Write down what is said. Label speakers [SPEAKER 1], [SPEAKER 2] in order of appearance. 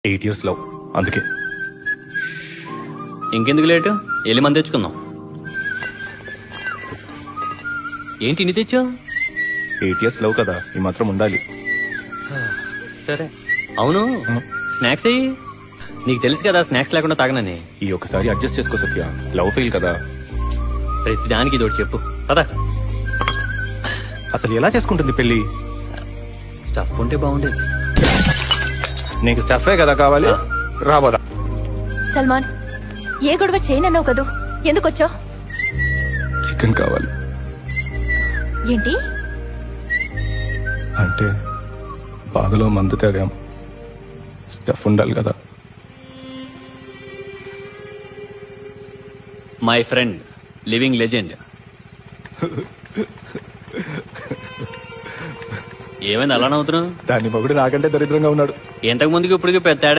[SPEAKER 1] 8 years love, అందుకే.
[SPEAKER 2] ఇంకెందుకు late, వెళ్ళి మంది తెచ్చుకుందాం. ఏంటి ఇన్ని తెచ్చావు?
[SPEAKER 1] 8 years లవ్ కదా, ఈ మాత్రం ఉండాలి.
[SPEAKER 2] సరే. అవును, స్నాక్స్ అయ్యి. నీకు తెలుసు కదా స్నాక్స్ లేకుండా తాగనని.
[SPEAKER 1] ఈ ఒకసారి అడ్జస్ట్ చేసుకో సత్య, లవ్ ఫెయిల్ కదా.
[SPEAKER 2] ప్రతి దానికి ఇదోటి చెప్పు పదా.
[SPEAKER 1] అసలు ఎలా చేసుకుంటుంది పెళ్లి?
[SPEAKER 2] స్టఫ్ ఉంటే బాగుండేది.
[SPEAKER 1] నీకు స్టఫే కదా కావాలి, రాబోదా.
[SPEAKER 3] సల్మాన్, ఏ గొడవ చేయనన్నావు కదూ, ఎందుకు వచ్చావు?
[SPEAKER 1] చికెన్ కావాలి.
[SPEAKER 3] ఏంటి
[SPEAKER 1] అంటే బాధలో మందు తాగాం, స్టఫ్ ఉండాలి కదా.
[SPEAKER 2] My friend, living legend. ఏమైంది అలా నవ్వుతున్నావు?
[SPEAKER 1] దాని మగుడు నాకంటే దరిద్రంగా ఉన్నాడు.
[SPEAKER 2] ఇంతకు ముందుకు ఇప్పటికి పెద్ద